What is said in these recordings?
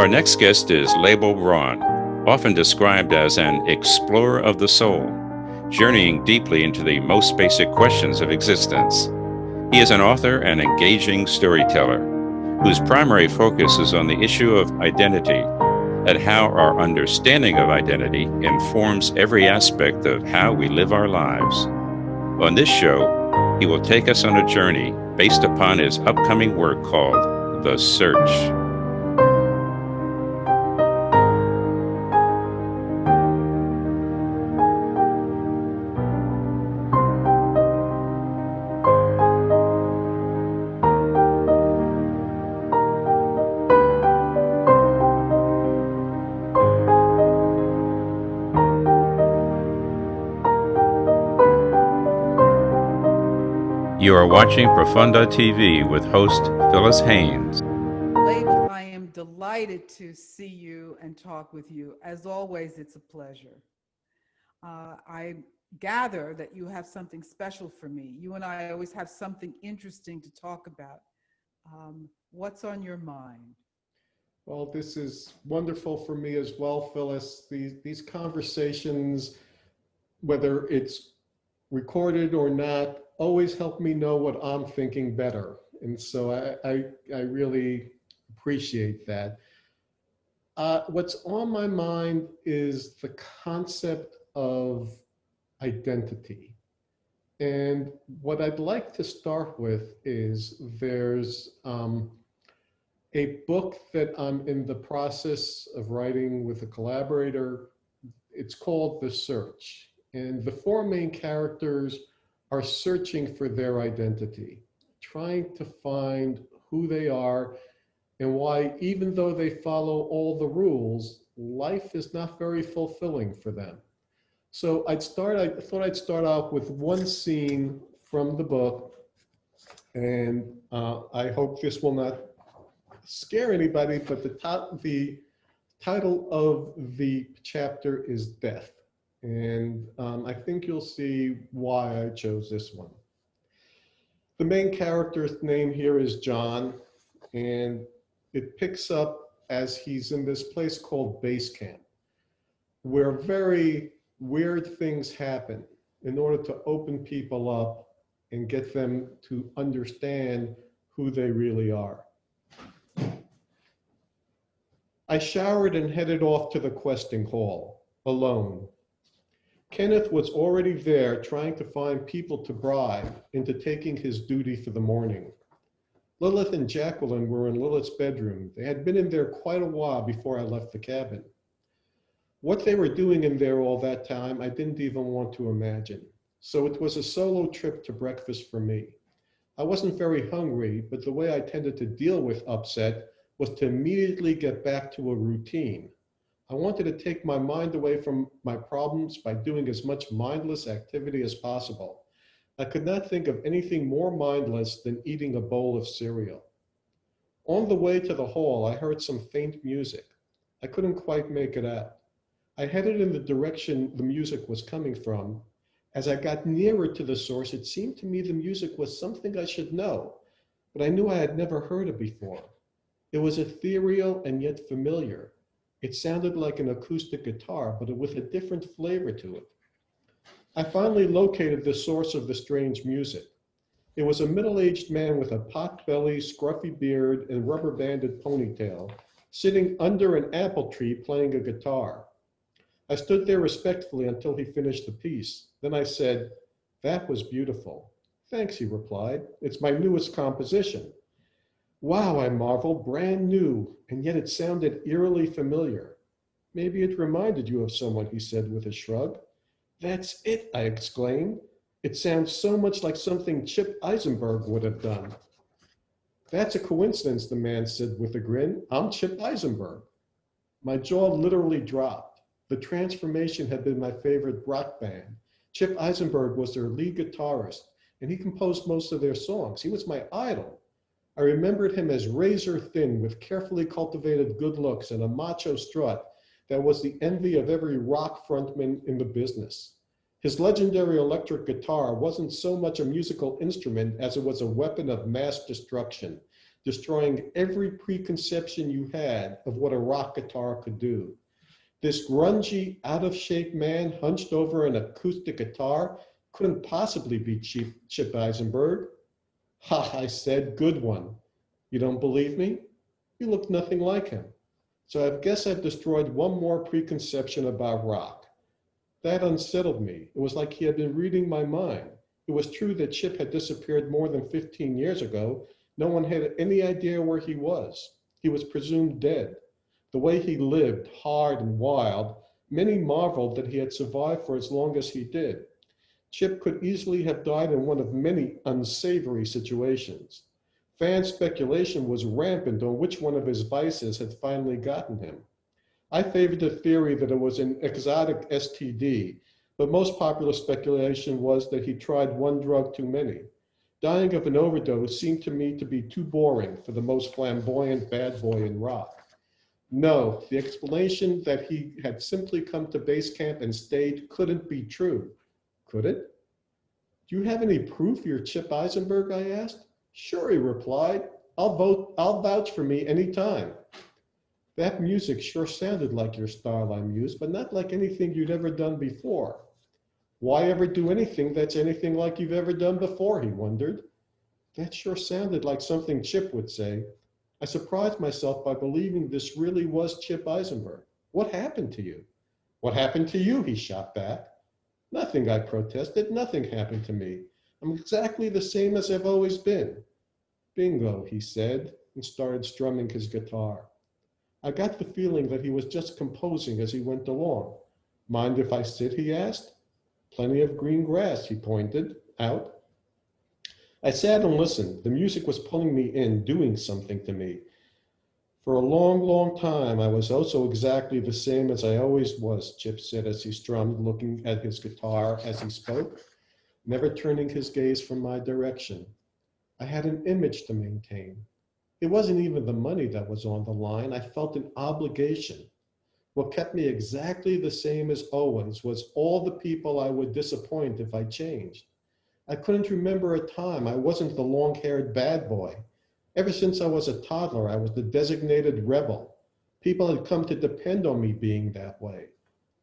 Our next guest is Lable Braun, often described as an explorer of the soul, journeying deeply into the most basic questions of existence. He is an author and engaging storyteller whose primary focus is on the issue of identity and how our understanding of identity informs every aspect of how we live our lives. On this show, he will take us on a journey based upon his upcoming work called The Search. You are watching Profunda TV with host Phyllis Haynes. Lable, I am delighted to see you and talk with you. As always, it's a pleasure. I gather that you have something special for me. You and I always have something interesting to talk about. What's on your mind? Well, this is wonderful for me as well, Phyllis. These conversations, whether it's recorded or not, always help me know what I'm thinking better. And so I really appreciate that. What's on my mind is the concept of identity. And what I'd like to start with is there's a book that I'm in the process of writing with a collaborator. It's called The Search. And the four main characters are searching for their identity, trying to find who they are and why, even though they follow all the rules, life is not very fulfilling for them. So I thought I'd start out with one scene from the book, and I hope this will not scare anybody, but the title of the chapter is Death. And I think you'll see why I chose this one. The main character's name here is John, and it picks up as he's in this place called Base Camp, where very weird things happen in order to open people up and get them to understand who they really are. I showered and headed off to the questing hall, alone. Kenneth was already there trying to find people to bribe into taking his duty for the morning. Lilith and Jacqueline were in Lilith's bedroom. They had been in there quite a while before I left the cabin. What they were doing in there all that time, I didn't even want to imagine. So it was a solo trip to breakfast for me. I wasn't very hungry, but the way I tended to deal with upset was to immediately get back to a routine. I wanted to take my mind away from my problems by doing as much mindless activity as possible. I could not think of anything more mindless than eating a bowl of cereal. On the way to the hall, I heard some faint music. I couldn't quite make it out. I headed in the direction the music was coming from. As I got nearer to the source, it seemed to me the music was something I should know, but I knew I had never heard it before. It was ethereal and yet familiar. It sounded like an acoustic guitar, but with a different flavor to it. I finally located the source of the strange music. It was a middle-aged man with a pot belly, scruffy beard, and rubber-banded ponytail, sitting under an apple tree playing a guitar. I stood there respectfully until he finished the piece. Then I said, "That was beautiful." "Thanks," he replied. "It's my newest composition." "Wow," I marveled, "brand new, and yet it sounded eerily familiar." "Maybe it reminded you of someone," he said with a shrug. "That's it," I exclaimed. "It sounds so much like something Chip Eisenberg would have done." "That's a coincidence," the man said with a grin. "I'm Chip Eisenberg." My jaw literally dropped. The Transformation had been my favorite rock band. Chip Eisenberg was their lead guitarist, and he composed most of their songs. He was my idol. I remembered him as razor thin with carefully cultivated good looks and a macho strut that was the envy of every rock frontman in the business. His legendary electric guitar wasn't so much a musical instrument as it was a weapon of mass destruction. destroying every preconception you had of what a rock guitar could do. This grungy, out-of-shape man hunched over an acoustic guitar couldn't possibly be Chip Eisenberg. Ha, I said, good one. You don't believe me? You look nothing like him. So I guess I've destroyed one more preconception about rock. That unsettled me. It was like he had been reading my mind. It was true that Chip had disappeared more than 15 years ago. No one had any idea where he was. He was presumed dead. The way he lived, hard and wild, many marveled that he had survived for as long as he did. Chip could easily have died in one of many unsavory situations. Fan speculation was rampant on which one of his vices had finally gotten him. I favored the theory that it was an exotic STD, but most popular speculation was that he tried one drug too many. Dying of an overdose seemed to me to be too boring for the most flamboyant bad boy in rock. No, the explanation that he had simply come to base camp and stayed couldn't be true. Could it? Do you have any proof you're Chip Eisenberg? I asked. Sure, he replied. I'll vouch for me anytime. That music sure sounded like your style, I mused, but not like anything you'd ever done before. Why ever do anything that's anything like you've ever done before, he wondered. That sure sounded like something Chip would say. I surprised myself by believing this really was Chip Eisenberg. What happened to you? What happened to you? He shot back. Nothing, I protested. Nothing happened to me. I'm exactly the same as I've always been. Bingo, he said, and started strumming his guitar. I got the feeling that he was just composing as he went along. Mind if I sit, he asked. Plenty of green grass, he pointed out. I sat and listened. The music was pulling me in, doing something to me. For a long, long time, I was also exactly the same as I always was, Chip said as he strummed, looking at his guitar as he spoke, never turning his gaze from my direction. I had an image to maintain. It wasn't even the money that was on the line. I felt an obligation. What kept me exactly the same as always was all the people I would disappoint if I changed. I couldn't remember a time I wasn't the long-haired bad boy. Ever since I was a toddler, I was the designated rebel. People had come to depend on me being that way.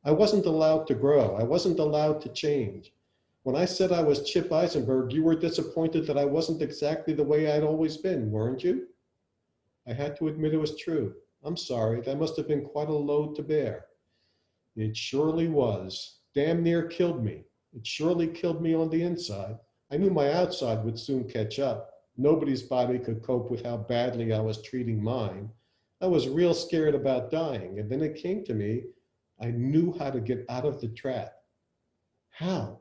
I wasn't allowed to grow. I wasn't allowed to change. When I said I was Chip Eisenberg, you were disappointed that I wasn't exactly the way I'd always been, weren't you? I had to admit it was true. I'm sorry, that must have been quite a load to bear. It surely was. Damn near killed me. It surely killed me on the inside. I knew my outside would soon catch up. Nobody's body could cope with how badly I was treating mine. I was real scared about dying, and then it came to me, I knew how to get out of the trap. How?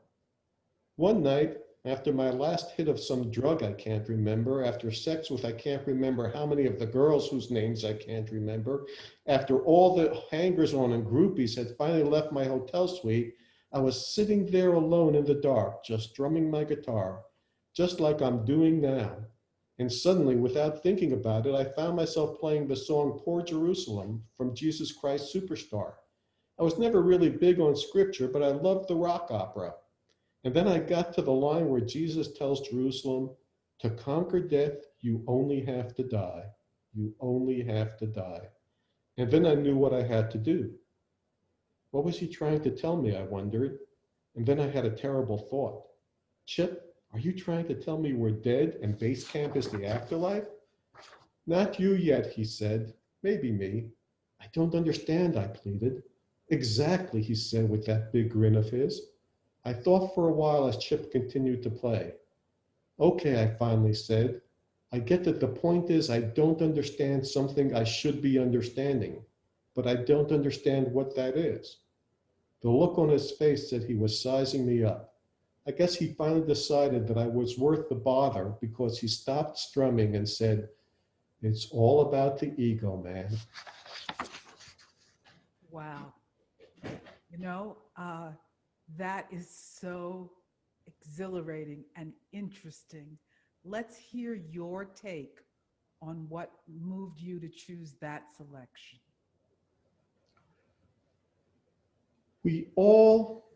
One night, after my last hit of some drug I can't remember, after sex with I can't remember how many of the girls whose names I can't remember, after all the hangers-on and groupies had finally left my hotel suite, I was sitting there alone in the dark, just strumming my guitar, just like I'm doing now. And suddenly, without thinking about it, I found myself playing the song Poor Jerusalem from Jesus Christ Superstar. I was never really big on scripture, but I loved the rock opera. And then I got to the line where Jesus tells Jerusalem, to conquer death, you only have to die. You only have to die. And then I knew what I had to do. What was he trying to tell me, I wondered. And then I had a terrible thought. Chip, are you trying to tell me we're dead and base camp is the afterlife? Not you yet, he said. Maybe me. I don't understand, I pleaded. Exactly, he said with that big grin of his. I thought for a while as Chip continued to play. Okay, I finally said. I get that the point is I don't understand something I should be understanding, but I don't understand what that is. The look on his face said he was sizing me up. I guess he finally decided that I was worth the bother because he stopped strumming and said, it's all about the ego, man. Wow. You know, that is so exhilarating and interesting. Let's hear your take on what moved you to choose that selection. We all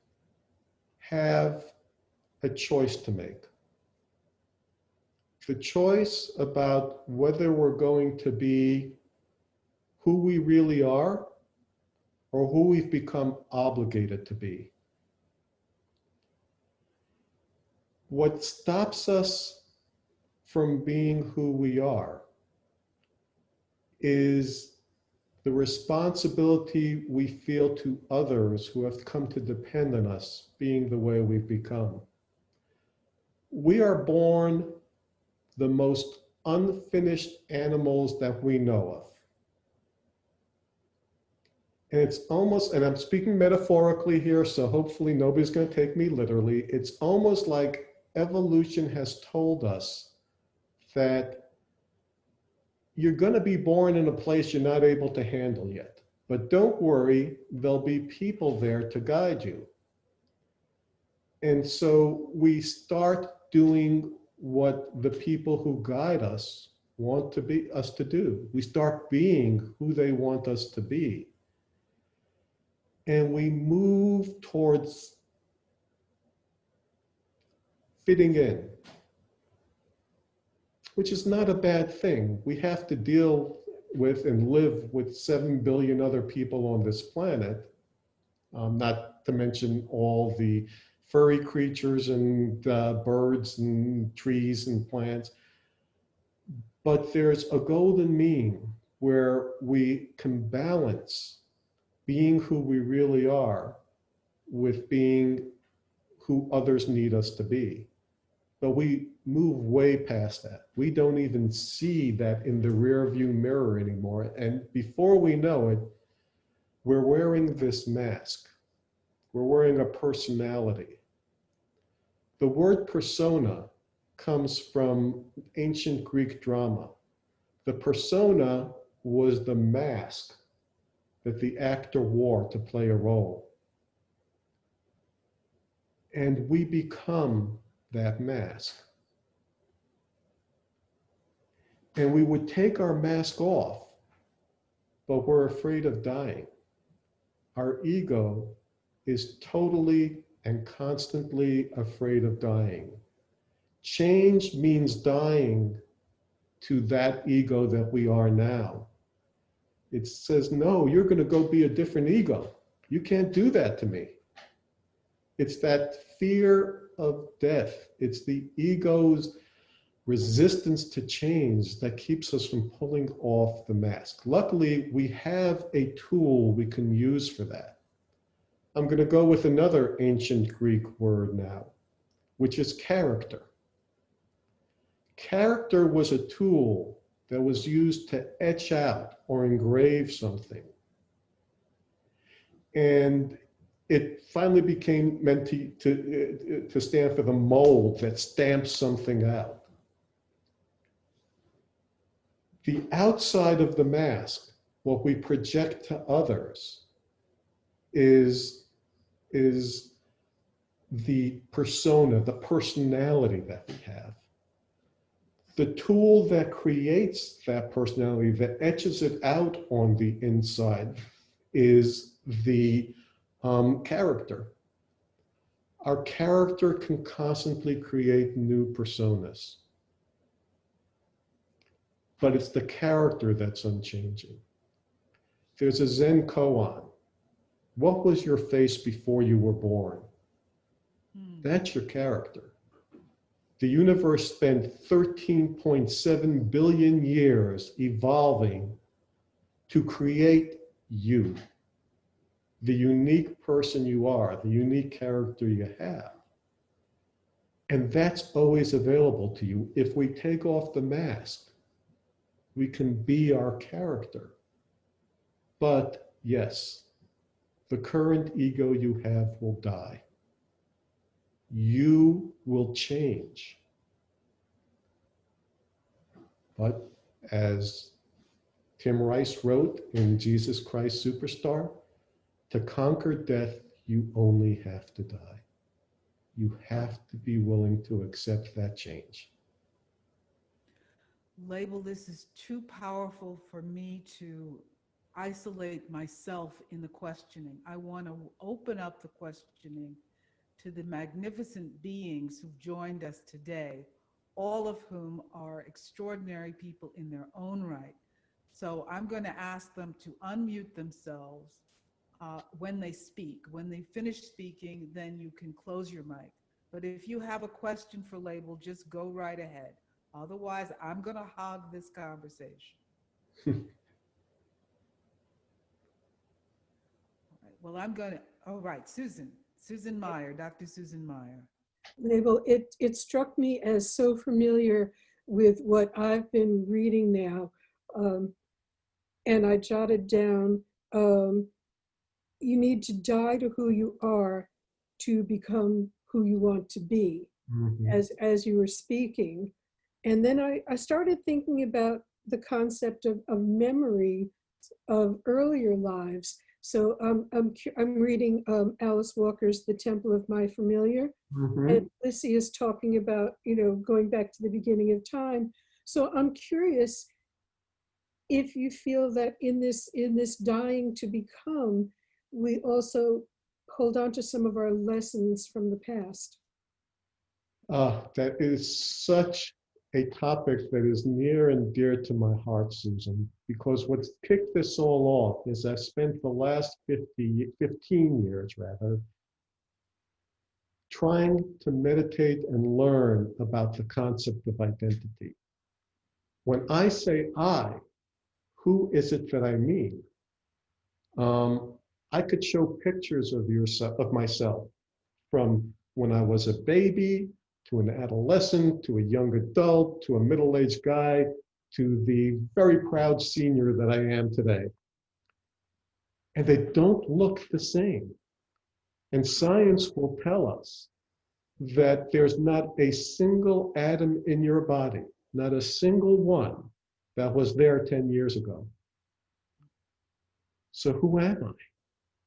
have a choice to make. the choice about whether we're going to be who we really are or who we've become obligated to be. What stops us from being who we are is the responsibility we feel to others who have come to depend on us being the way we've become. We are born the most unfinished animals that we know of. And it's almost, and I'm speaking metaphorically here, so hopefully nobody's going to take me literally. It's almost like evolution has told us that you're going to be born in a place you're not able to handle yet. But don't worry, there'll be people there to guide you. And so we start doing what the people who guide us want to be us to do. We start being who they want us to be. And we move towards fitting in, which is not a bad thing. We have to deal with and live with 7 billion other people on this planet, not to mention all the furry creatures and birds and trees and plants. But there's a golden mean where we can balance being who we really are with being who others need us to be. But we move way past that. We don't even see that in the rear view mirror anymore. And before we know it, we're wearing this mask. We're wearing a personality. The word persona comes from ancient Greek drama. The persona was the mask that the actor wore to play a role. And we become that mask. And we would take our mask off, but we're afraid of dying. Our ego is totally and constantly afraid of dying. Change means dying to that ego that we are now. It says, no, you're going to go be a different ego. You can't do that to me. It's that fear of death. It's the ego's resistance to change that keeps us from pulling off the mask. Luckily, we have a tool we can use for that. I'm going to go with another ancient Greek word now, which is character. Character was a tool that was used to etch out or engrave something. And it finally became meant to stand for the mold that stamps something out. The outside of the mask, what we project to others, is the persona, the personality that we have. The tool that creates that personality, that etches it out on the inside, is the character. Our character can constantly create new personas. But it's the character that's unchanging. There's a Zen koan. What was your face before you were born? That's your character. The universe spent 13.7 billion years evolving to create you, the unique person you are, the unique character you have. And that's always available to you. If we take off the mask, we can be our character. But yes, the current ego you have will die. You will change. But as Tim Rice wrote in Jesus Christ Superstar, to conquer death, you only have to die. You have to be willing to accept that change. Label, this is too powerful for me to isolate myself in the questioning. I want to open up the questioning to the magnificent beings who've joined us today, all of whom are extraordinary people in their own right. So I'm going to ask them to unmute themselves when they speak. When they finish speaking, then you can close your mic. But if you have a question for Lable, just go right ahead. Otherwise, I'm going to hog this conversation. Well, I'm going to, all right, Susan Meyer, Dr. Susan Meyer. Lable, it struck me as so familiar with what I've been reading now. And I jotted down, you need to die to who you are to become who you want to be, as you were speaking. And then I started thinking about the concept of memory of earlier lives. So I'm reading Alice Walker's The Temple of My Familiar. And Lissy is talking about, going back to the beginning of time. So I'm curious if you feel that in this dying to become, we also hold on to some of our lessons from the past. That is such a topic that is near and dear to my heart, Susan, because what's kicked this all off is I spent the last 15 years rather, trying to meditate and learn about the concept of identity. When I say I, who is it that I mean? I could show pictures of myself from when I was a baby, to an adolescent, to a young adult, to a middle-aged guy, to the very proud senior that I am today. And they don't look the same. And science will tell us that there's not a single atom in your body, not a single one, that was there 10 years ago. So who am I?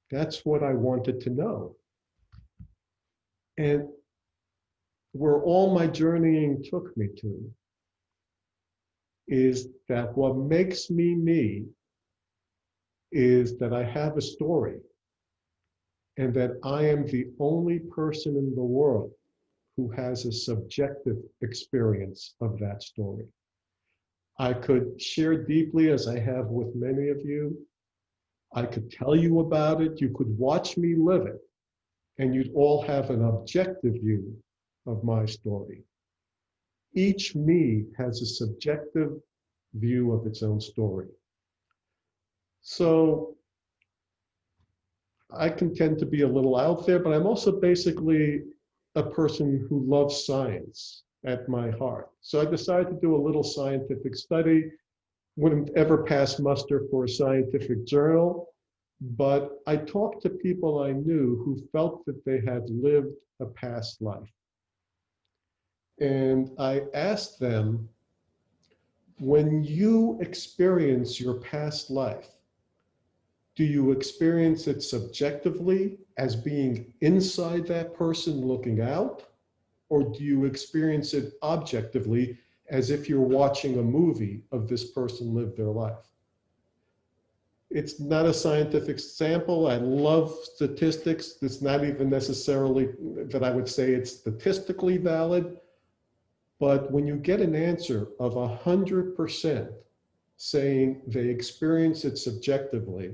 That's what I wanted to know. And where all my journeying took me to is that what makes me me is that I have a story, and that I am the only person in the world who has a subjective experience of that story. I could share deeply, as I have with many of you. I could tell you about it. You could watch me live it, and you'd all have an objective view of my story. Each me has a subjective view of its own story. So I can tend to be a little out there, but I'm also basically a person who loves science at my heart. So I decided to do a little scientific study. Wouldn't ever pass muster for a scientific journal, but I talked to people I knew who felt that they had lived a past life. And I asked them, when you experience your past life, do you experience it subjectively as being inside that person looking out? Or do you experience it objectively as if you're watching a movie of this person live their life? It's not a scientific sample. I love statistics. It's not even necessarily that I would say it's statistically valid. But when you get an answer of 100% saying they experience it subjectively,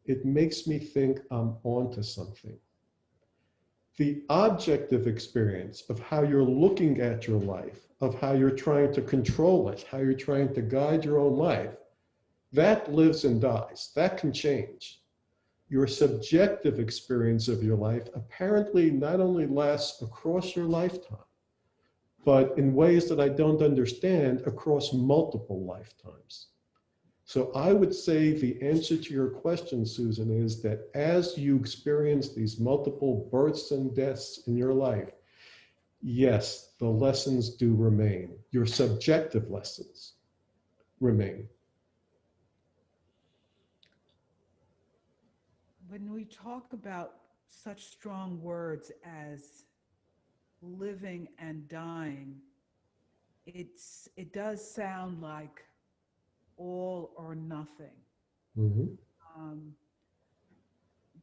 it makes me think I'm onto something. The objective experience of how you're looking at your life, of how you're trying to control it, how you're trying to guide your own life, that lives and dies. That can change. Your subjective experience of your life apparently not only lasts across your lifetime, but in ways that I don't understand, across multiple lifetimes. So I would say the answer to your question, Susan, is that as you experience these multiple births and deaths in your life, yes, the lessons do remain. Your subjective lessons remain. When we talk about such strong words as living and dying, it does sound like all or nothing.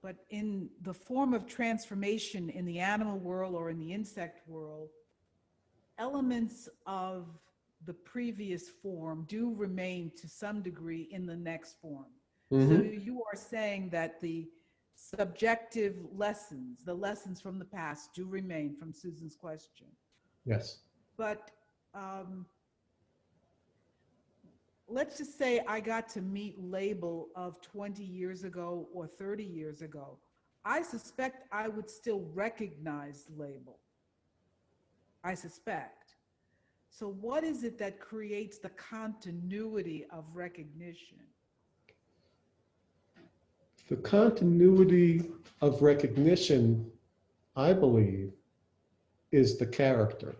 But in the form of transformation in the animal world or in the insect world, elements of the previous form do remain to some degree in the next form. So you are saying that the subjective lessons, the lessons from the past, do remain from Susan's question. Yes. But let's just say I got to meet Lable of 20 years ago or 30 years ago. I suspect I would still recognize Lable. I suspect. So what is it that creates the continuity of recognition? The continuity of recognition, I believe, is the character.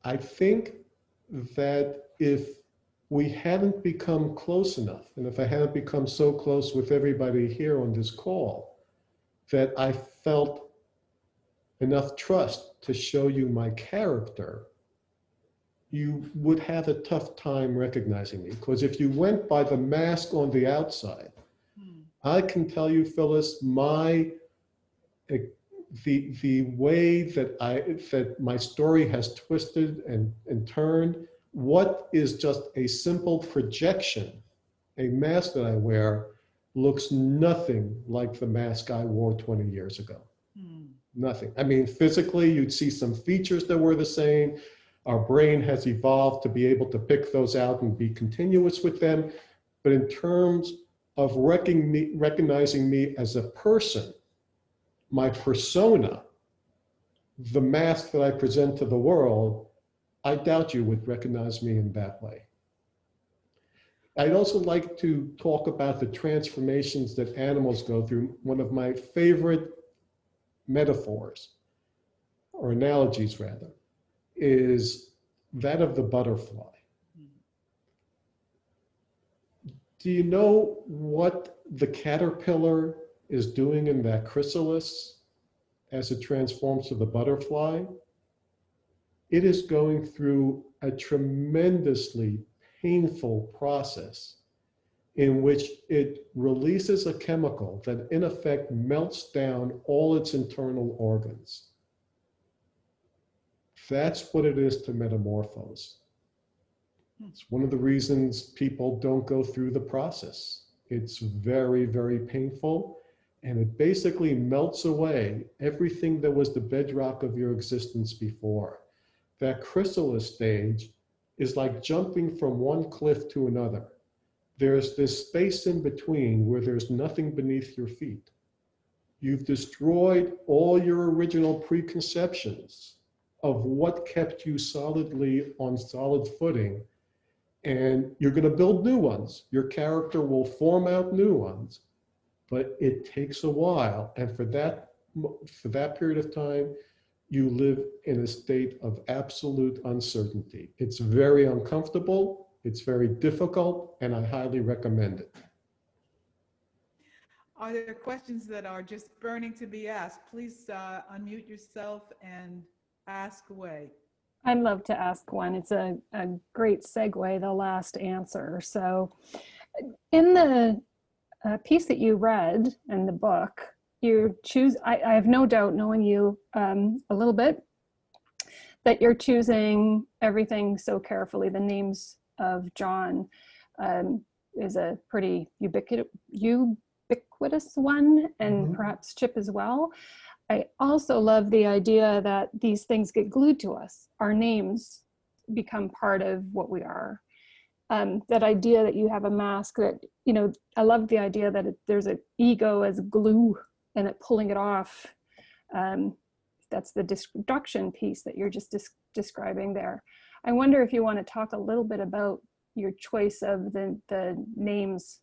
I think that if we hadn't become close enough, and if I hadn't become so close with everybody here on this call, that I felt enough trust to show you my character, you would have a tough time recognizing me. Because if you went by the mask on the outside, I can tell you, Phyllis, the way that my story has twisted and turned, what is just a simple projection, a mask that I wear, looks nothing like the mask I wore 20 years ago. Nothing. I mean, physically, you'd see some features that were the same. Our brain has evolved to be able to pick those out and be continuous with them. But in terms of recognizing me as a person, my persona, the mask that I present to the world, I doubt you would recognize me in that way. I'd also like to talk about the transformations that animals go through. One of my favorite metaphors, or analogies rather, is that of the butterfly. Do you know what the caterpillar is doing in that chrysalis as it transforms to the butterfly? It is going through a tremendously painful process in which it releases a chemical that in effect melts down all its internal organs. That's what it is to metamorphose. It's one of the reasons people don't go through the process. It's very, very painful, and it basically melts away everything that was the bedrock of your existence before. That chrysalis stage is like jumping from one cliff to another. There's this space in between where there's nothing beneath your feet. You've destroyed all your original preconceptions of what kept you solidly on solid footing, and you're going to build new ones. Your character will form out new ones, but it takes a while. And for that period of time, you live in a state of absolute uncertainty. It's very uncomfortable, it's very difficult, and I highly recommend it. Are there questions that are just burning to be asked? Please unmute yourself and ask away. I'd love to ask one. It's a great segue, the last answer. So in the piece that you read in the book, you choose, I have no doubt, knowing you a little bit, that you're choosing everything so carefully. The names of John is a pretty ubiquitous one, and perhaps Chip as well. I also love the idea that these things get glued to us. Our names become part of what we are. That idea that you have a mask that, you know, I love the idea that there's an ego as glue and it pulling it off. That's the destruction piece that you're just describing there. I wonder if you want to talk a little bit about your choice of the names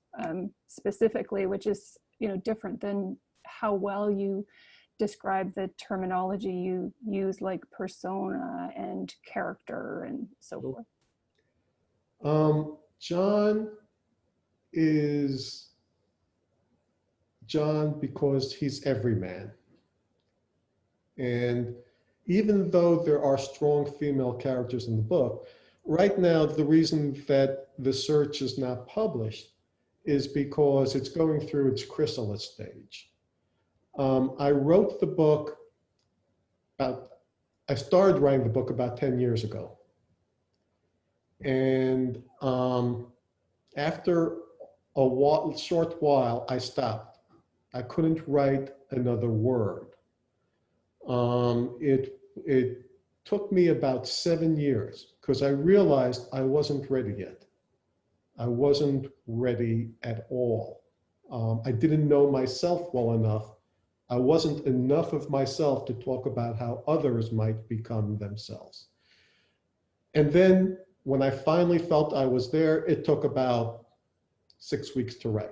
specifically, which is, you know, different than how well you describe the terminology you use, like persona and character and so forth. John is John because he's every man. And even though there are strong female characters in the book, right now the reason that the search is not published is because it's going through its chrysalis stage. I wrote the book about I started writing the book about 10 years ago. And after a short while, I stopped. I couldn't write another word. It took me about 7 years because I realized I wasn't ready yet. I wasn't ready at all. I didn't know myself well enough. I wasn't enough of myself to talk about how others might become themselves. And then when I finally felt I was there, it took about 6 weeks to write.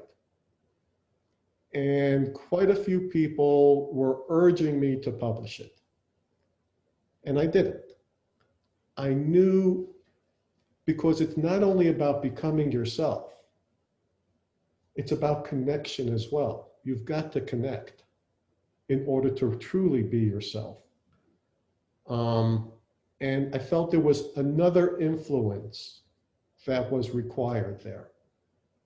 And quite a few people were urging me to publish it. And I didn't. I knew, because it's not only about becoming yourself, it's about connection as well. You've got to connect in order to truly be yourself. And I felt there was another influence that was required there.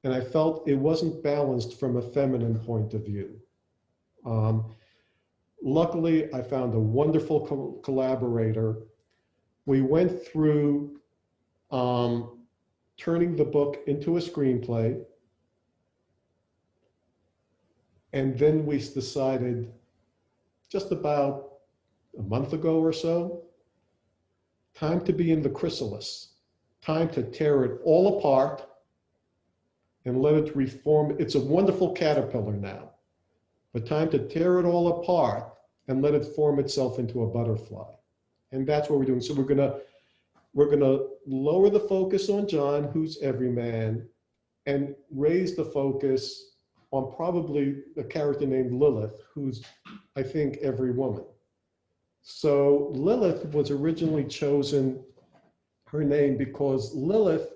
And I felt it wasn't balanced from a feminine point of view. Luckily, I found a wonderful collaborator. We went through turning the book into a screenplay. And then we decided just about a month ago or so, time to be in the chrysalis, time to tear it all apart and let it reform. It's a wonderful caterpillar now, but time to tear it all apart and let it form itself into a butterfly. And that's what we're doing. So we're gonna lower the focus on John, who's every man, and raise the focus on probably a character named Lilith, who's, I think, every woman. So Lilith was originally chosen, her name, because Lilith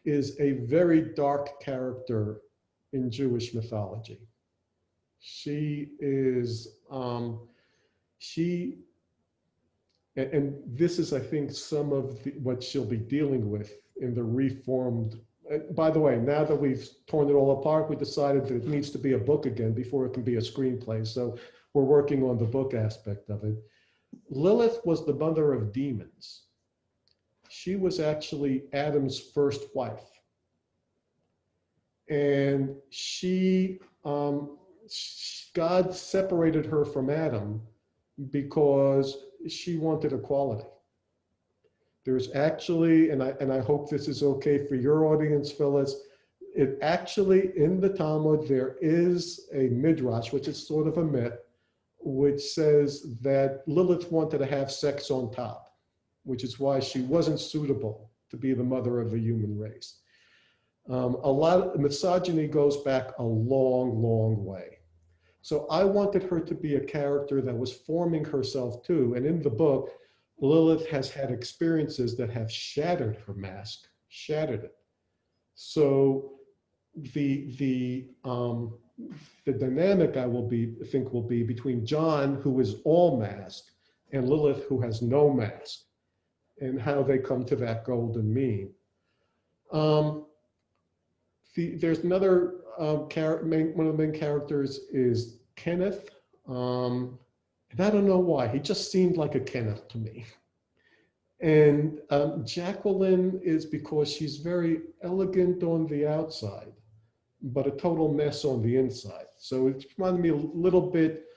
is a very dark character in Jewish mythology. She is, and this is, I think, some of what she'll be dealing with in the reformed. By the way, now that we've torn it all apart, we decided that it needs to be a book again before it can be a screenplay. So we're working on the book aspect of it. Lilith was the mother of demons. She was actually Adam's first wife. And God separated her from Adam because she wanted equality. There's actually, and I hope this is okay for your audience, Phyllis, it actually, in the Talmud, there is a midrash, which is sort of a myth, which says that Lilith wanted to have sex on top, which is why she wasn't suitable to be the mother of the human race. A lot of misogyny goes back a long, long way. So I wanted her to be a character that was forming herself too. And in the book, Lilith has had experiences that have shattered her mask, shattered it. So the dynamic I think will be between John, who is all mask, and Lilith, who has no mask, and how they come to that golden mean. There's another one of the main characters is Kenneth. And I don't know why, he just seemed like a Kenneth to me. And Jacqueline is because she's very elegant on the outside, but a total mess on the inside. So it reminded me a little bit,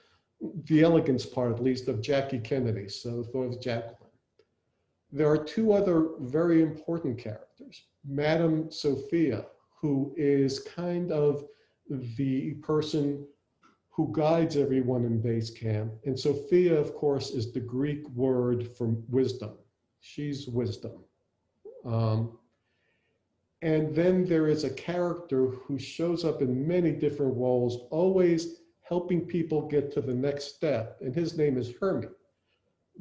the elegance part at least, of Jackie Kennedy. So I thought of Jacqueline. There are two other very important characters. Madame Sophia, who is kind of the person who guides everyone in base camp. And Sophia, of course, is the Greek word for wisdom. She's wisdom. And then there is a character who shows up in many different roles, always helping people get to the next step. And his name is Hermes,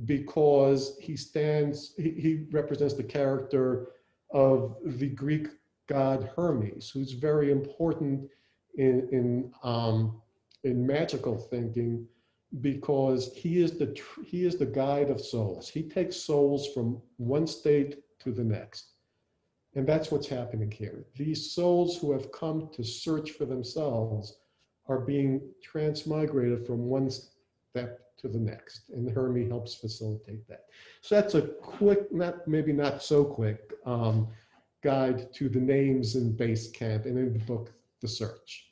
because he represents the character of the Greek god Hermes, who's very important in magical thinking, because he is the guide of souls. He takes souls from one state to the next. And that's what's happening here. These souls who have come to search for themselves are being transmigrated from one step to the next, and Hermie helps facilitate that. So that's a quick, maybe not so quick, guide to the names in Base Camp and in the book, The Search.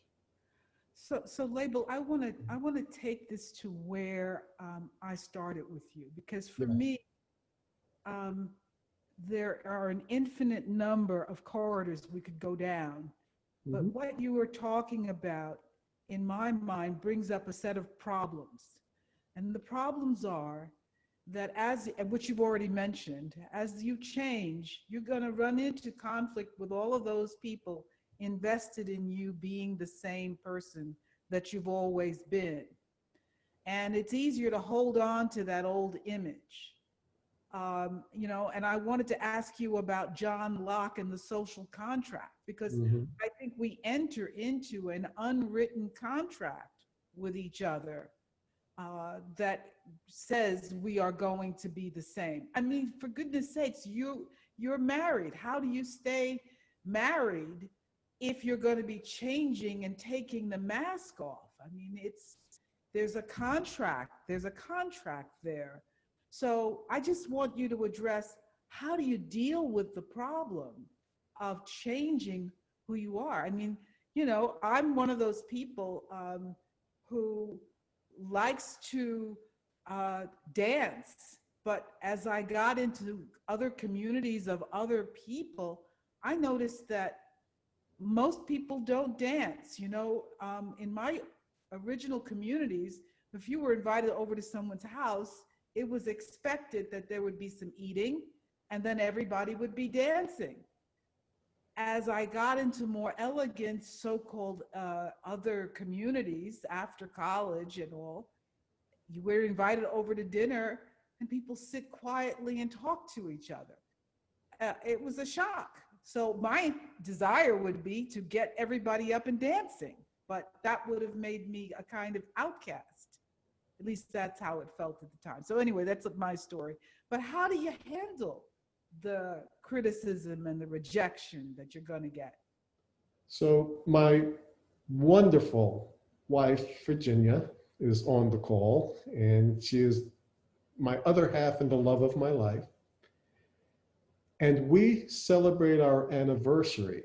So Lable, I want to take this to where I started with you, because for me, there are an infinite number of corridors we could go down, but what you were talking about, in my mind, brings up a set of problems, and the problems are that, which you've already mentioned, as you change, you're going to run into conflict with all of those people invested in you being the same person that you've always been. And it's easier to hold on to that old image. You know, and I wanted to ask you about John Locke and the social contract, because I think we enter into an unwritten contract with each other that says we are going to be the same. I mean, for goodness sakes, you're married. How do you stay married if you're going to be changing and taking the mask off? I mean, there's a contract there. So I just want you to address, how do you deal with the problem of changing who you are? I mean, you know, I'm one of those people who likes to dance, but as I got into other communities of other people, I noticed that most people don't dance. You know, in my original communities, if you were invited over to someone's house, it was expected that there would be some eating and then everybody would be dancing. As I got into more elegant so-called other communities after college and all, you were invited over to dinner and people sit quietly and talk to each other. It was a shock. So my desire would be to get everybody up and dancing, but that would have made me a kind of outcast. At least that's how it felt at the time. So anyway, that's my story. But how do you handle the criticism and the rejection that you're going to get? So my wonderful wife, Virginia, is on the call, and she is my other half and the love of my life. And we celebrate our anniversary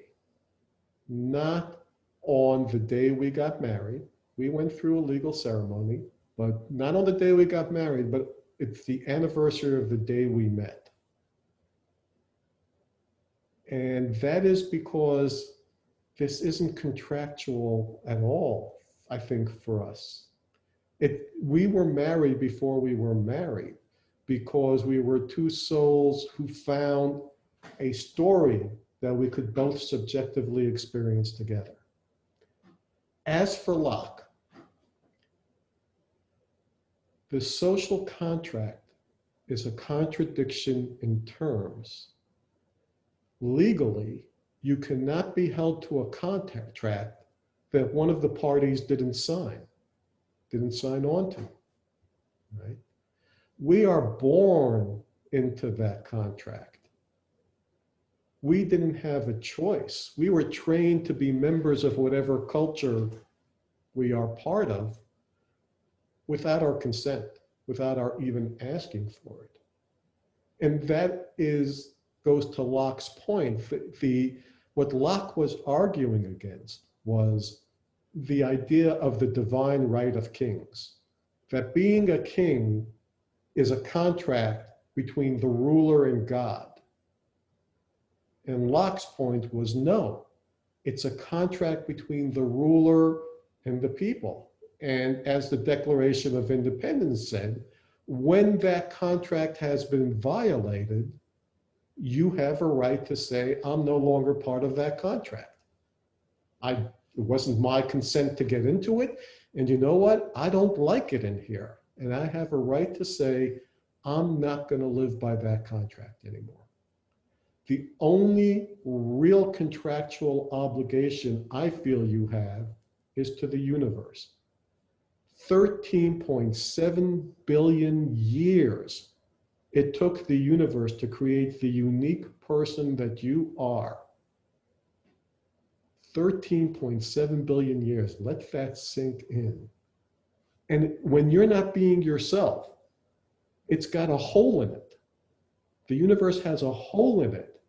not on the day we got married. We went through a legal ceremony, but not on the day we got married, but it's the anniversary of the day we met. And that is because this isn't contractual at all, I think, for us. We were married before we were married because we were two souls who found a story that we could both subjectively experience together. As for Locke, the social contract is a contradiction in terms. Legally, you cannot be held to a contract that one of the parties didn't sign on to, right? We are born into that contract. We didn't have a choice. We were trained to be members of whatever culture we are part of without our consent, without our even asking for it. And that goes to Locke's point. What Locke was arguing against was the idea of the divine right of kings, that being a king is a contract between the ruler and God. And Locke's point was, no, it's a contract between the ruler and the people. And as the Declaration of Independence said, when that contract has been violated, you have a right to say, I'm no longer part of that contract. It wasn't my consent to get into it. And you know what? I don't like it in here. And I have a right to say, I'm not going to live by that contract anymore. The only real contractual obligation I feel you have is to the universe. 13.7 billion years it took the universe to create the unique person that you are. 13.7 billion years. Let that sink in. And when you're not being yourself, it's got a hole in it. The universe has a hole in it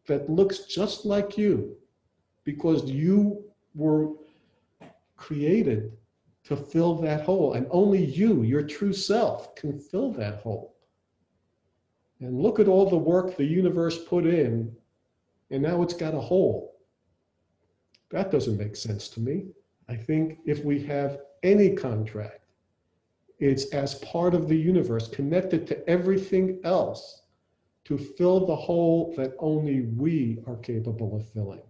that looks just like you because you were created to fill that hole. And only you, your true self, can fill that hole. And look at all the work the universe put in, and now it's got a hole. That doesn't make sense to me. I think if we have any contract, it's as part of the universe, connected to everything else, to fill the hole that only we are capable of filling.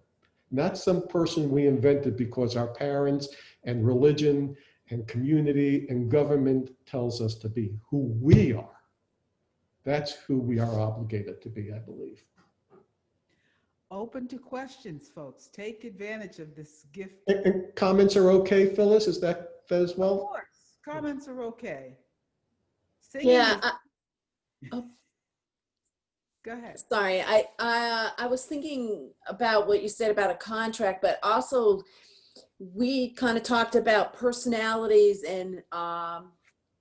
Not some person we invented because our parents and religion and community and government tells us to be. Who we are. That's who we are obligated to be, I believe. Open to questions, folks. Take advantage of this gift. And comments are okay, Phyllis? Is that as Of well? course, comments are okay. Yeah, Go ahead. sorry. I was thinking about what you said about a contract, but also we kind of talked about personalities and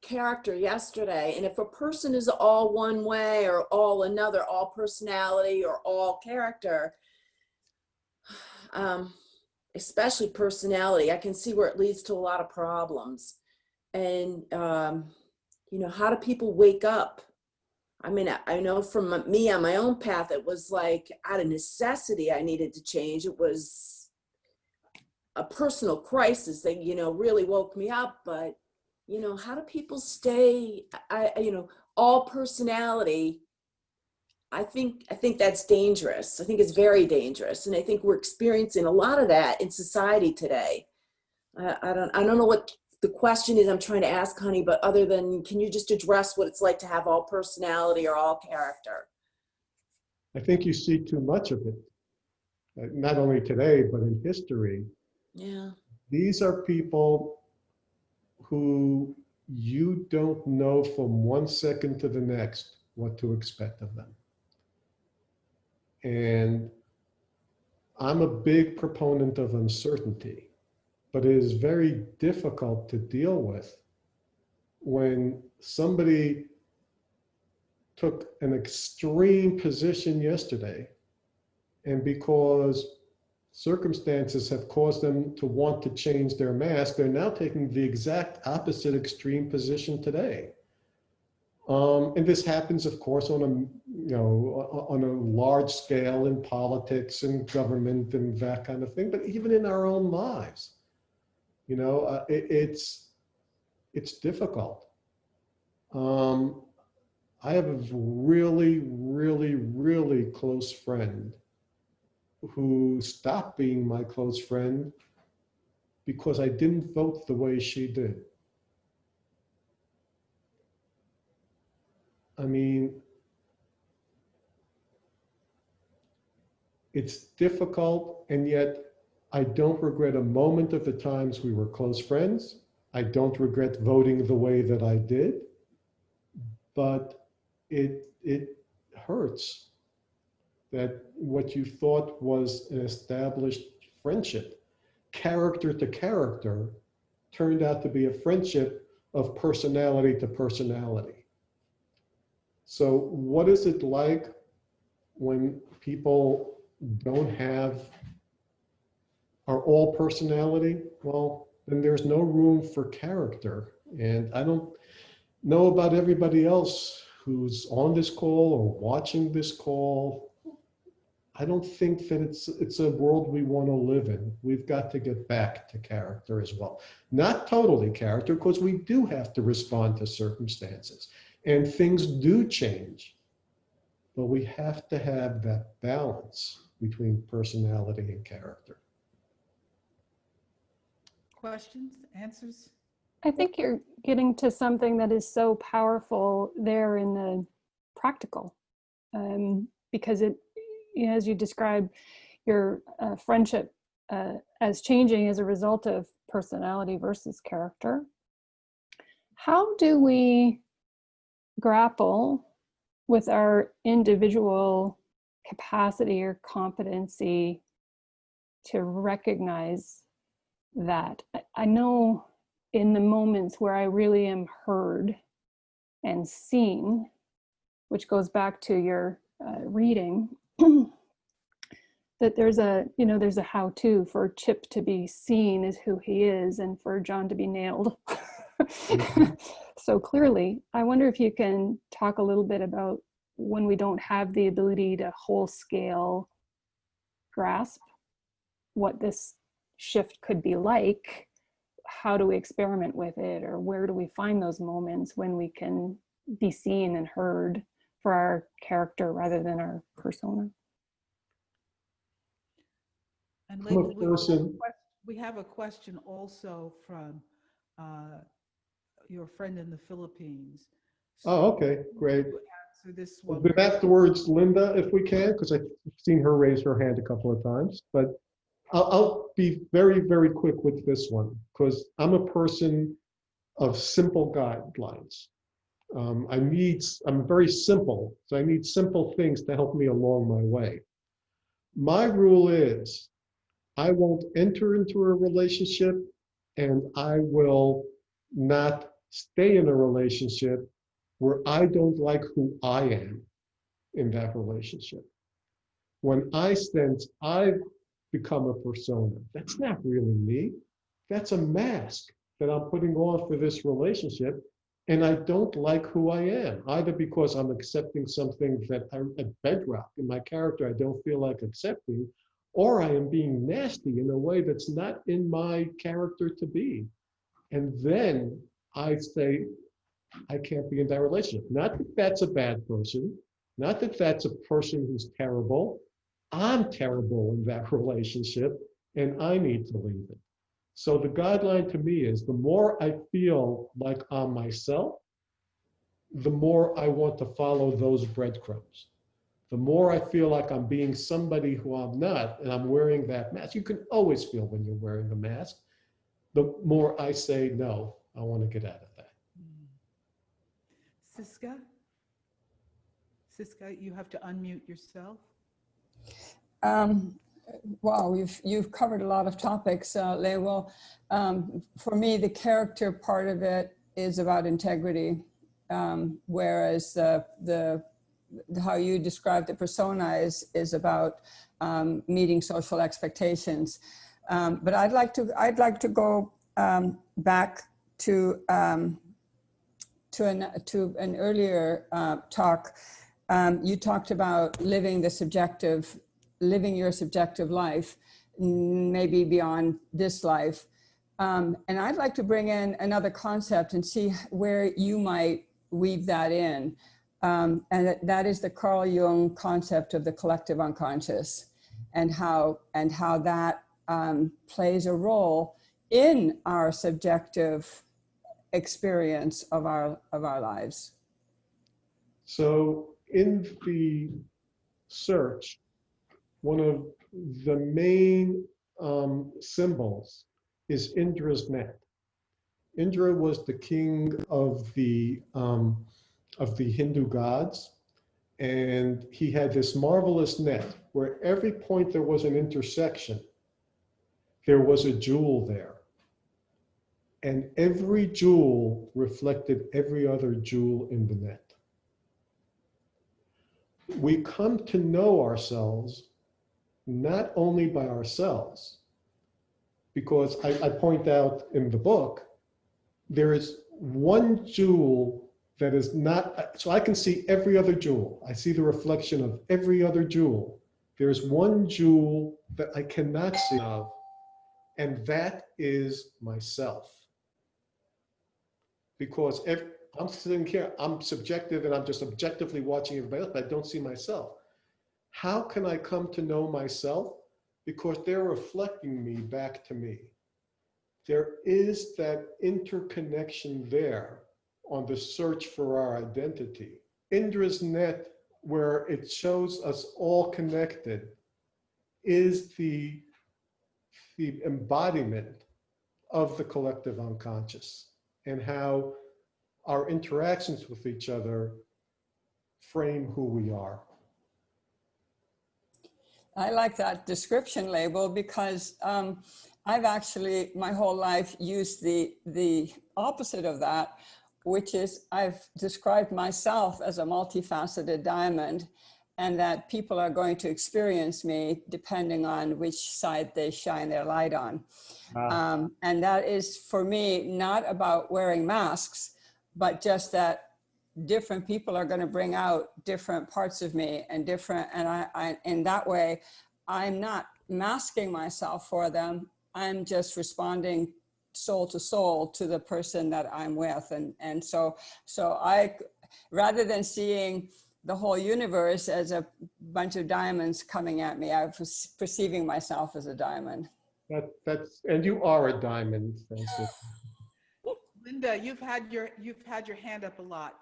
character yesterday. And if a person is all one way or all another, all personality or all character, especially personality, I can see where it leads to a lot of problems. And, you know, how do people wake up? I mean, I know from me on my own path, it was like out of necessity, I needed to change. It was a personal crisis that, you know, really woke me up. But, you know, how do people stay, you know, all personality? I think that's dangerous. I think it's very dangerous. And I think we're experiencing a lot of that in society today. I don't know what the question is I'm trying to ask, honey, but other than, can you just address what it's like to have all personality or all character? I think you see too much of it, not only today, but in history. Yeah. These are people who you don't know from 1 second to the next what to expect of them. And I'm a big proponent of uncertainty. But it is very difficult to deal with when somebody took an extreme position yesterday, and because circumstances have caused them to want to change their mask, they're now taking the exact opposite extreme position today. And this happens, of course, on a large scale in politics and government and that kind of thing, but even in our own lives. You know, it's difficult. I have a really, really, really close friend who stopped being my close friend because I didn't vote the way she did. I mean, it's difficult, and yet I don't regret a moment of the times we were close friends. I don't regret voting the way that I did, but it hurts that what you thought was an established friendship, character to character, turned out to be a friendship of personality to personality. So what is it like when people are all personality? Well, then there's no room for character. And I don't know about everybody else who's on this call or watching this call. I don't think that it's a world we want to live in. We've got to get back to character as well. Not totally character, because we do have to respond to circumstances and things do change. But we have to have that balance between personality and character. Questions, answers? I think you're getting to something that is so powerful there in the practical, because it, you know, as you describe your friendship as changing as a result of personality versus character. How do we grapple with our individual capacity or competency to recognize that? I know in the moments where I really am heard and seen, which goes back to your reading, that there's a how-to for Chip to be seen as who he is and for John to be nailed so clearly. I wonder if you can talk a little bit about when we don't have the ability to whole scale grasp what this shift could be like. How do we experiment with it, or where do we find those moments when we can be seen and heard for our character rather than our persona? And I'm a Lable, person. we have a question also from your friend in the Philippines. Oh, okay, great. To answer this We'll one. do afterwards, Linda, if we can, because I've seen her raise her hand a couple of times. But I'll be very, very quick with this one, because I'm a person of simple guidelines. I'm very simple, so I need simple things to help me along my way. My rule is, I won't enter into a relationship, and I will not stay in a relationship where I don't like who I am in that relationship. When I sense I've become a persona, that's not really me. That's a mask that I'm putting on for this relationship, and I don't like who I am, either because I'm accepting something that a bedrock in my character I don't feel like accepting, or I am being nasty in a way that's not in my character to be. And then I say, I can't be in that relationship. Not that that's a bad person, not that that's a person who's terrible. I'm terrible in that relationship, and I need to leave it. So the guideline to me is, the more I feel like I'm myself, the more I want to follow those breadcrumbs. The more I feel like I'm being somebody who I'm not, and I'm wearing that mask. You can always feel when you're wearing the mask. The more I say, no, I want to get out of that. Siska, you have to unmute yourself. Wow, you've covered a lot of topics, Lable. For me, the character part of it is about integrity, whereas how you describe the persona is about meeting social expectations. But I'd like to go back to an earlier talk. You talked about living your subjective life, maybe beyond this life. And I'd like to bring in another concept and see where you might weave that in. And that is the Carl Jung concept of the collective unconscious, and how that plays a role in our subjective experience of our lives. So in the search, one of the main symbols is Indra's net. Indra was the king of the Hindu gods, and he had this marvelous net where every point there was an intersection, there was a jewel there. And every jewel reflected every other jewel in the net. We come to know ourselves not only by ourselves, because I point out in the book, there is one jewel that is not, so I can see every other jewel. I see the reflection of every other jewel. There's one jewel that I cannot see of, and that is myself. Because I'm sitting here, I'm subjective and I'm just objectively watching everybody else, but I don't see myself. How can I come to know myself? Because they're reflecting me back to me. There is that interconnection there on the search for our identity. Indra's net, where it shows us all connected, is the embodiment of the collective unconscious, and how our interactions with each other frame who we are. I like that description, Lable, because I've actually my whole life used the opposite of that, which is I've described myself as a multifaceted diamond, and that people are going to experience me depending on which side they shine their light on. And that is, for me, not about wearing masks, but just that different people are going to bring out different parts of me and I in that way, I'm not masking myself for them. I'm just responding soul to soul to the person that I'm with. And so I, rather than seeing the whole universe as a bunch of diamonds coming at me, I was perceiving myself as a diamond. And you are a diamond, Francis. Linda, you've had your hand up a lot.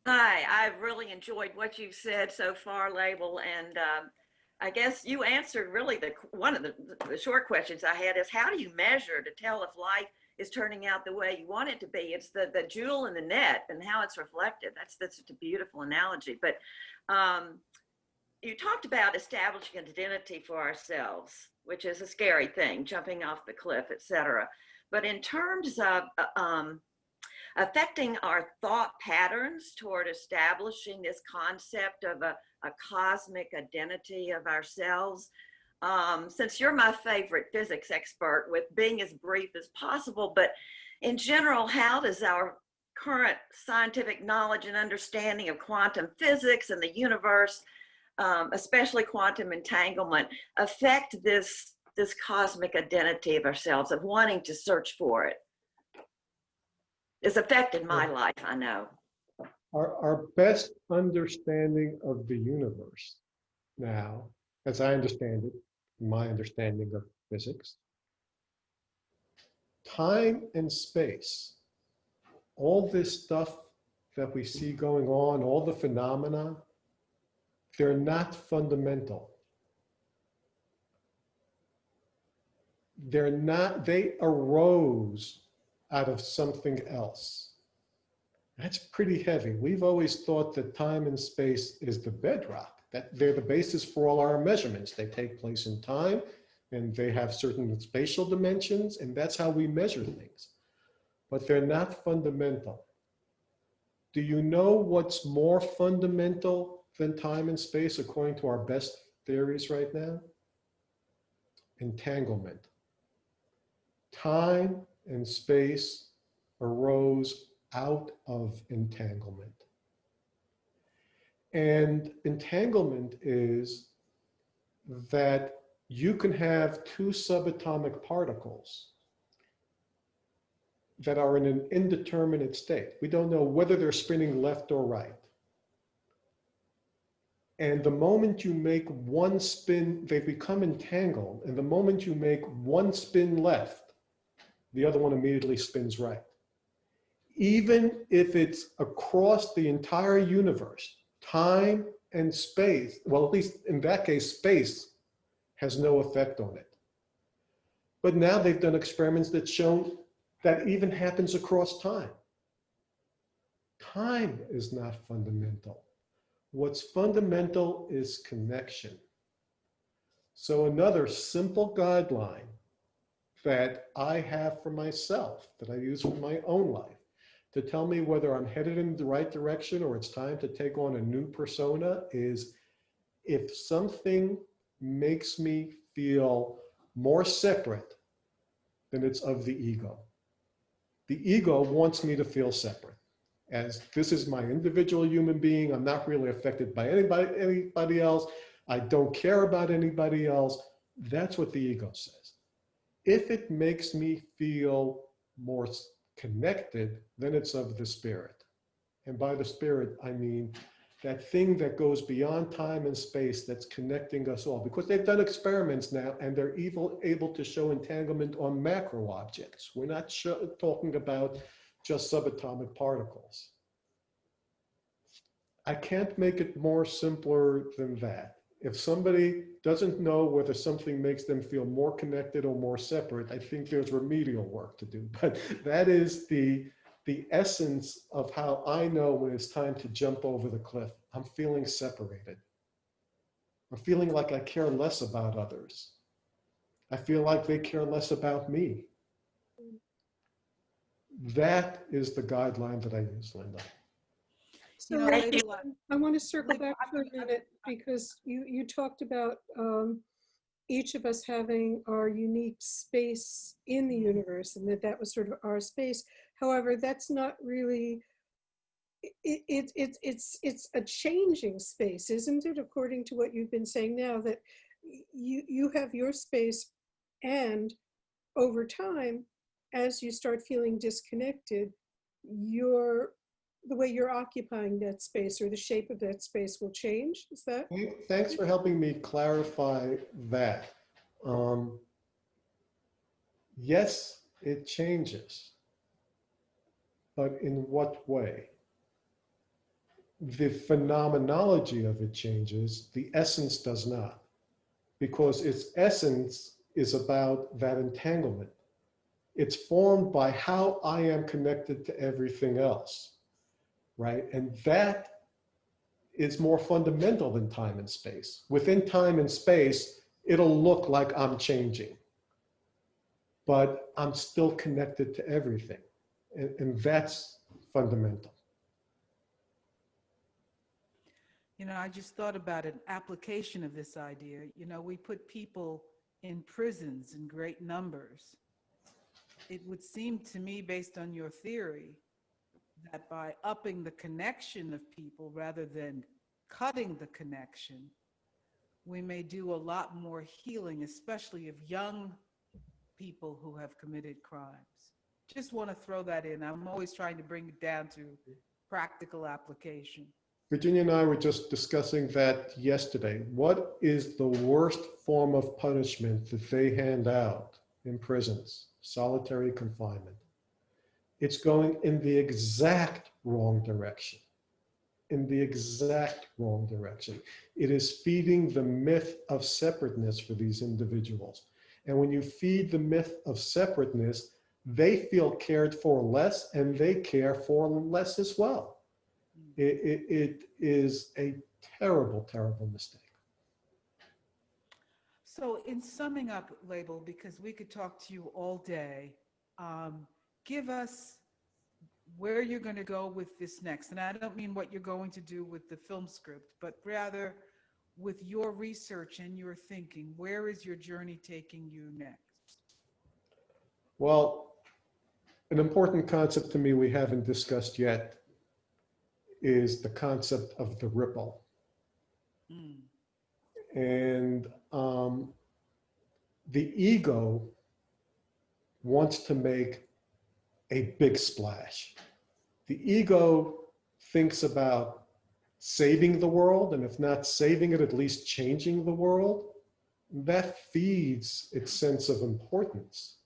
Hi, I've really enjoyed what you've said so far, Lable, and I guess you answered really one of the short questions I had is how do you measure to tell if life is turning out the way you want it to be? It's the jewel in the net and how it's reflected. That's a beautiful analogy. But you talked about establishing an identity for ourselves, which is a scary thing, jumping off the cliff, etc. But in terms of affecting our thought patterns toward establishing this concept of a cosmic identity of ourselves, since you're my favorite physics expert, with being as brief as possible, but in general, how does our current scientific knowledge and understanding of quantum physics and the universe, especially quantum entanglement, affect this cosmic identity of ourselves, of wanting to search for it? It's affected my life, I know. Our best understanding of the universe now, as I understand it, my understanding of physics, time and space, all this stuff that we see going on, all the phenomena, they're not fundamental. They arose out of something else. That's pretty heavy. We've always thought that time and space is the bedrock, that they're the basis for all our measurements. They take place in time and they have certain spatial dimensions, and that's how we measure things. But they're not fundamental. Do you know what's more fundamental than time and space according to our best theories right now? Entanglement. Time and space arose out of entanglement. And entanglement is that you can have two subatomic particles that are in an indeterminate state. We don't know whether they're spinning left or right. And the moment you make one spin, they become entangled. And the moment you make one spin left, the other one immediately spins right. Even if it's across the entire universe, time and space, well, at least in that case, space has no effect on it. But now they've done experiments that show that even happens across time. Time is not fundamental. What's fundamental is connection. So another simple guideline that I have for myself, that I use for my own life, to tell me whether I'm headed in the right direction or it's time to take on a new persona, is if something makes me feel more separate, then it's of the ego. The ego wants me to feel separate. As this is my individual human being, I'm not really affected by anybody else. I don't care about anybody else. That's what the ego says. If it makes me feel more connected, then it's of the spirit. And by the spirit, I mean that thing that goes beyond time and space that's connecting us all. Because they've done experiments now and they're able to show entanglement on macro objects. We're not talking about just subatomic particles. I can't make it more simpler than that. If somebody doesn't know whether something makes them feel more connected or more separate, I think there's remedial work to do. But that is the essence of how I know when it's time to jump over the cliff. I'm feeling separated. I'm feeling like I care less about others. I feel like they care less about me. That is the guideline that I use, Linda. So Label, I want to circle back for a minute because you talked about each of us having our unique space in the universe and that was sort of our space. However, that's not really, it's a changing space, isn't it? According to what you've been saying now, that you have your space, and over time, as you start feeling disconnected, the way you're occupying that space or the shape of that space will change. Is that? Thanks for helping me clarify that. Yes, it changes, but in what way? The phenomenology of it changes, the essence does not, because its essence is about that entanglement. It's formed by how I am connected to everything else, right? And that is more fundamental than time and space. Within time and space, it'll look like I'm changing, but I'm still connected to everything. And that's fundamental. you know, I just thought about an application of this idea. You know, we put people in prisons in great numbers. It would seem to me, based on your theory, that by upping the connection of people rather than cutting the connection, we may do a lot more healing, especially of young people who have committed crimes. Just want to throw that in. I'm always trying to bring it down to practical application. Virginia and I were just discussing that yesterday. What is the worst form of punishment that they hand out in prisons? Solitary confinement. It's going in the exact wrong direction. In the exact wrong direction. It is feeding the myth of separateness for these individuals. And when you feed the myth of separateness, they feel cared for less and they care for less as well. It is a terrible, terrible mistake. So in summing up, Lable, because we could talk to you all day, give us where you're going to go with this next. And I don't mean what you're going to do with the film script, but rather with your research and your thinking. Where is your journey taking you next? Well, an important concept to me we haven't discussed yet is the concept of the ripple. And the ego wants to make a big splash. The ego thinks about saving the world, and if not saving it, at least changing the world. That feeds its sense of importance.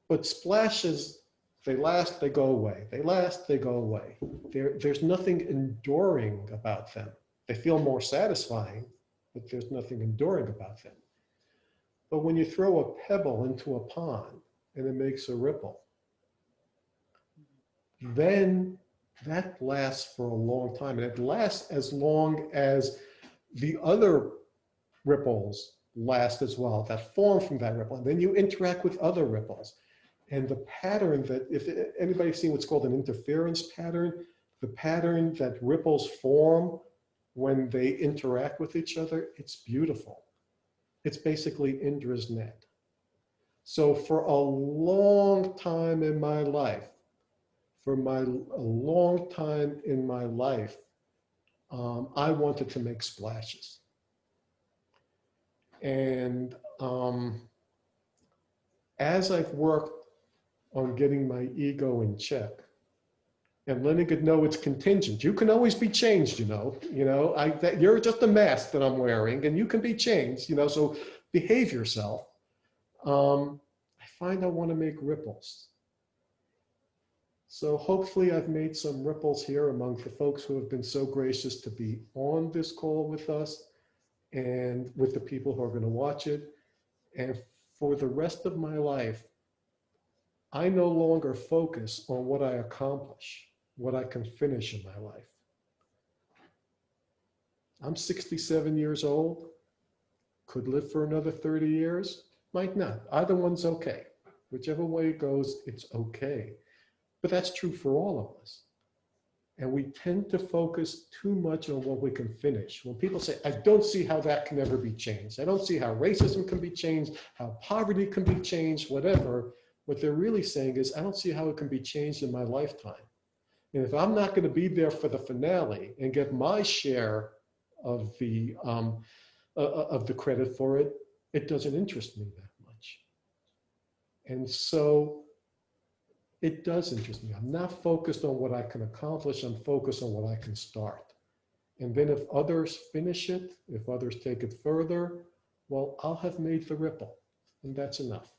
But splashes, they last, they go away. They last, they go away. There's nothing enduring about them. They feel more satisfying, but there's nothing enduring about them. But when you throw a pebble into a pond and it makes a ripple, then that lasts for a long time. And it lasts as long as the other ripples last as well, that form from that ripple. And then you interact with other ripples. And the pattern that, if anybody's seen what's called an interference pattern, the pattern that ripples form when they interact with each other, it's beautiful. It's basically Indra's net. So for a long time in my life, I wanted to make splashes. And as I've worked on getting my ego in check, and letting it know it's contingent. You can always be changed, you're just a mask that I'm wearing and you can be changed, so behave yourself. I find I want to make ripples. So hopefully I've made some ripples here among the folks who have been so gracious to be on this call with us and with the people who are going to watch it. And for the rest of my life, I no longer focus on what I accomplish, what I can finish in my life. I'm 67 years old, could live for another 30 years. might not. Either one's okay. Whichever way it goes, it's okay. But that's true for all of us. And we tend to focus too much on what we can finish. When people say, I don't see how that can ever be changed. I don't see how racism can be changed, how poverty can be changed, whatever. What they're really saying is, I don't see how it can be changed in my lifetime. And if I'm not going to be there for the finale and get my share of the credit for it, it doesn't interest me that much. And so it does interest me. I'm not focused on what I can accomplish. I'm focused on what I can start. And then if others finish it, if others take it further, well, I'll have made the ripple, and that's enough.